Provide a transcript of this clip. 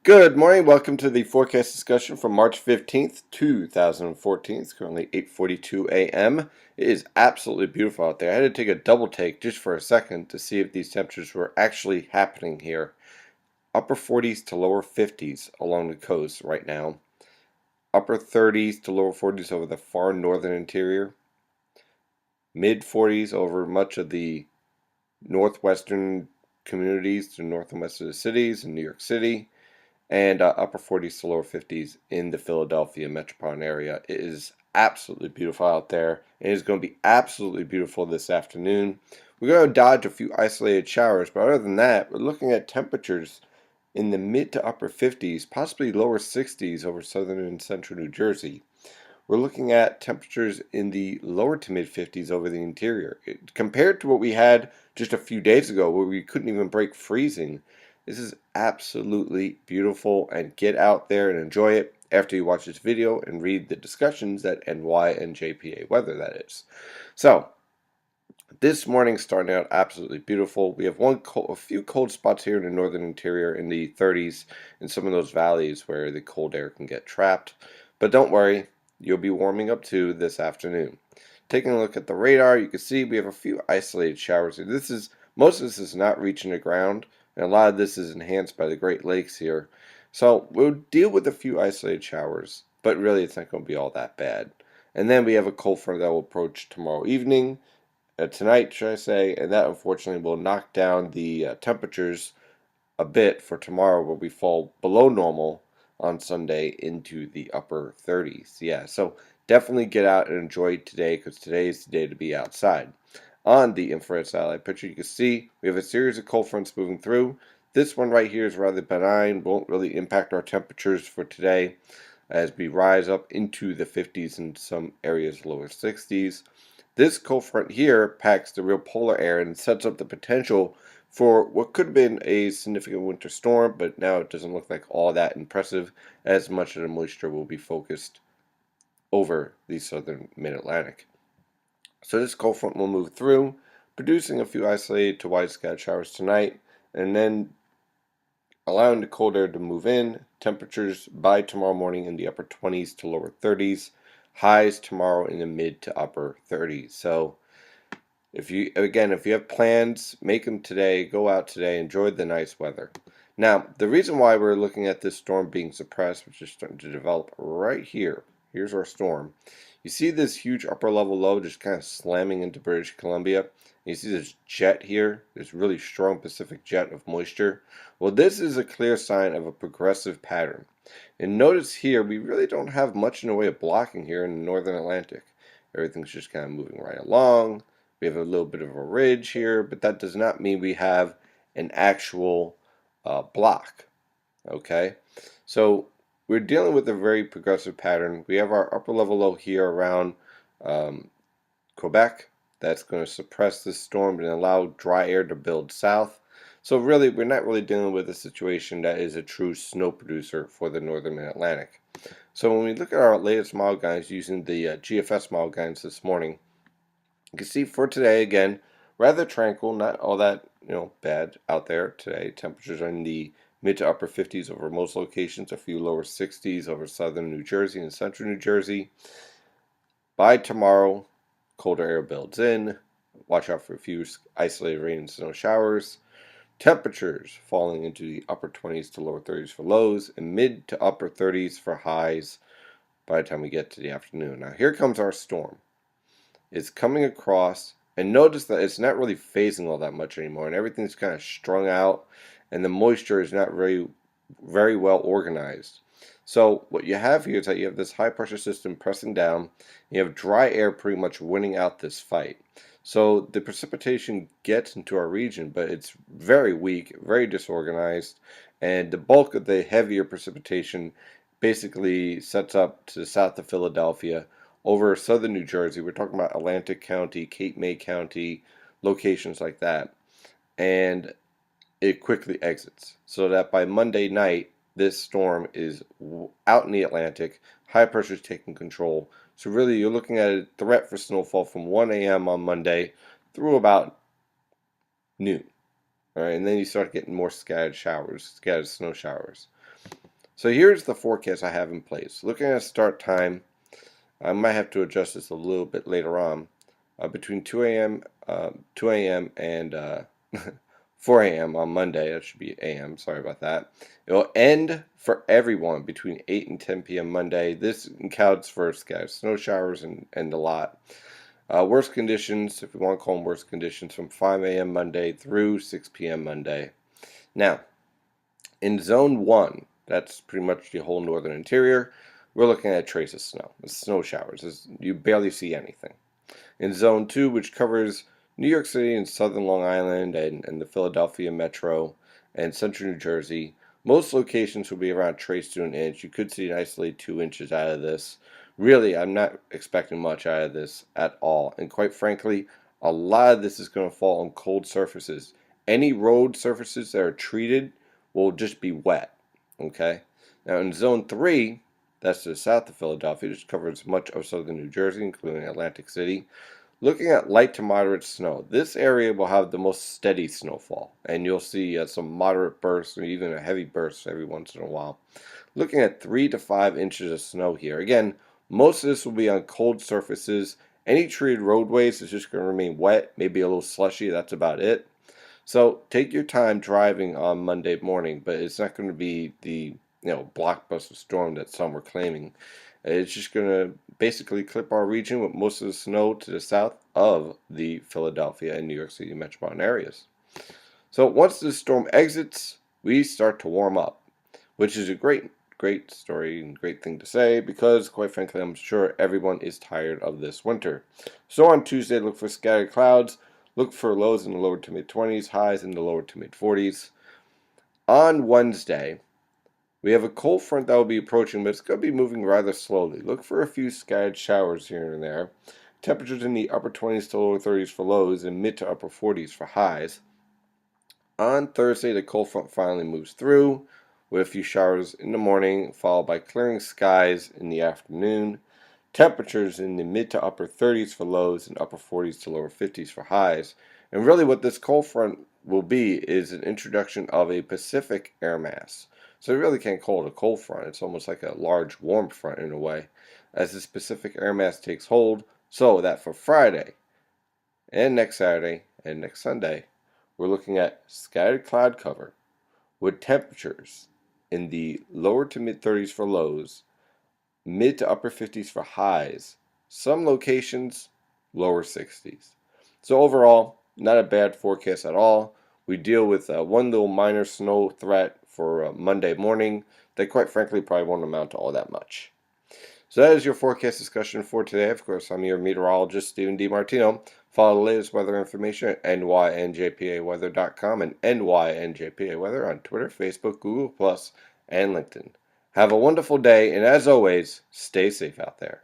Good morning. Welcome to the forecast discussion from March 15th, 2014. It's currently 8:42 a.m. It is absolutely beautiful out there. I had to take a double take just for a second to see if these temperatures were actually happening here. Upper 40s to lower 50s along the coast right now. Upper 30s to lower 40s over the far northern interior. Mid 40s over much of the northwestern communities to north and west of the cities in New York City. And upper 40s to lower 50s in the Philadelphia metropolitan area. It is absolutely beautiful out there. It is going to be absolutely beautiful this afternoon. We're going to dodge a few isolated showers, but other than that, we're looking at temperatures in the mid to upper 50s, possibly lower 60s over southern and central New Jersey. We're looking at temperatures in the lower to mid 50s over the interior. Compared to what we had just a few days ago, where we couldn't even break freezing, this is absolutely beautiful, and get out there and enjoy it after you watch this video and read the discussions at NY and JPA Weather, that is. So, this morning starting out absolutely beautiful. We have a few cold spots here in the northern interior in the 30s in some of those valleys where the cold air can get trapped. But don't worry, you'll be warming up too this afternoon. Taking a look at the radar, you can see we have a few isolated showers here. Most of this is not reaching the ground, and a lot of this is enhanced by the Great Lakes here. So we'll deal with a few isolated showers, but really it's not going to be all that bad. And then we have a cold front that will approach tomorrow evening, tonight, should I say, and that unfortunately will knock down the temperatures a bit for tomorrow, where we fall below normal on Sunday into the upper 30s. Yeah, so definitely get out and enjoy today, because today is the day to be outside. On the infrared satellite picture, you can see we have a series of cold fronts moving through. This one right here is rather benign, won't really impact our temperatures for today as we rise up into the 50s and some areas lower 60s. This cold front here packs the real polar air and sets up the potential for what could have been a significant winter storm, but now it doesn't look like all that impressive, as much of the moisture will be focused over the southern mid-Atlantic. So this cold front will move through, producing a few isolated to wide scattered showers tonight, and then allowing the cold air to move in. Temperatures by tomorrow morning in the upper 20s to lower 30s. Highs tomorrow in the mid to upper 30s. So if you have plans, make them today. Go out today. Enjoy the nice weather. Now, the reason why we're looking at this storm being suppressed, which is starting to develop right here. Here's our storm. You see this huge upper level low just kind of slamming into British Columbia. You see this jet here, this really strong Pacific jet of moisture. Well, this is a clear sign of a progressive pattern. And notice here, we really don't have much in the way of blocking here in the northern Atlantic. Everything's just kind of moving right along. We have a little bit of a ridge here, but that does not mean we have an actual block. Okay, so we're dealing with a very progressive pattern. We have our upper level low here around Quebec. That's going to suppress this storm and allow dry air to build south. So really, we're not really dealing with a situation that is a true snow producer for the northern Atlantic. So when we look at our latest model guidance using the GFS model guidance this morning, you can see for today, again, rather tranquil, not all that bad out there today. Temperatures are in the mid to upper 50s over most locations, a few lower 60s over southern New Jersey and central New Jersey. By tomorrow, colder air builds in. Watch out for a few isolated rain and snow showers. Temperatures falling into the upper 20s to lower 30s for lows and mid to upper 30s for highs by the time we get to the afternoon. Now here comes our storm. It's coming across, and notice that it's not really phasing all that much anymore, and everything's kind of strung out, and the moisture is not very well organized. So what you have here is that you have this high pressure system pressing down. You have dry air pretty much winning out this fight. So the precipitation gets into our region, but it's very weak, very disorganized, and the bulk of the heavier precipitation basically sets up to the south of Philadelphia over southern New Jersey. We're talking about Atlantic County, Cape May County, locations like that. And it quickly exits, so that by Monday night, this storm is out in the Atlantic. High pressure is taking control. So really, you're looking at a threat for snowfall from 1 a.m. on Monday through about noon. All right, and then you start getting more scattered snow showers. So here's the forecast I have in place. Looking at start time, I might have to adjust this a little bit later on. Between 2 a.m. and 4 a.m. on Monday. That should be a.m. Sorry about that. It will end for everyone between 8 and 10 p.m. Monday. This accounts for scattered snow showers and a lot. Worst conditions, if we want to call them worst conditions, from 5 a.m. Monday through 6 p.m. Monday. Now, in Zone 1, that's pretty much the whole northern interior, we're looking at traces of snow. It's snow showers. You barely see anything. In Zone 2, which covers New York City and southern Long Island and the Philadelphia metro and central New Jersey, most locations will be around trace to an inch. You could see an isolated 2 inches out of this. Really, I'm not expecting much out of this at all. And quite frankly, a lot of this is going to fall on cold surfaces. Any road surfaces that are treated will just be wet. Okay? Now in Zone 3, that's to the south of Philadelphia, which covers much of southern New Jersey, including Atlantic City. Looking at light to moderate snow, this area will have the most steady snowfall, and you'll see some moderate bursts or even a heavy burst every once in a while. Looking at 3 to 5 inches of snow here. Again, most of this will be on cold surfaces. Any treated roadways is just going to remain wet, maybe a little slushy, that's about it. So take your time driving on Monday morning, but it's not going to be the blockbuster storm that some were claiming. It's just going to basically clip our region with most of the snow to the south of the Philadelphia and New York City metropolitan areas. So once the storm exits, we start to warm up, which is a great story and great thing to say because, quite frankly, I'm sure everyone is tired of this winter. So on Tuesday, look for scattered clouds. Look for lows in the lower to mid-20s, highs in the lower to mid-40s. On Wednesday, we have a cold front that will be approaching, but it's going to be moving rather slowly. Look for a few scattered showers here and there. Temperatures in the upper 20s to lower 30s for lows and mid to upper 40s for highs. On Thursday, the cold front finally moves through with a few showers in the morning, followed by clearing skies in the afternoon. Temperatures in the mid to upper 30s for lows and upper 40s to lower 50s for highs. And really what this cold front will be is an introduction of a Pacific air mass. So you really can't call it a cold front. It's almost like a large warm front in a way, as this Pacific air mass takes hold, so that for Friday and next Saturday and next Sunday, we're looking at scattered cloud cover with temperatures in the lower to mid 30s for lows, mid to upper 50s for highs, some locations lower 60s. So overall, not a bad forecast at all. We deal with one little minor snow threat for Monday morning that quite frankly probably won't amount to all that much. So that is your forecast discussion for today. Of course, I'm your meteorologist, Stephen DiMartino. Follow the latest weather information at nynjpaweather.com and nynjpaweather on Twitter, Facebook, Google+, and LinkedIn. Have a wonderful day, and as always, stay safe out there.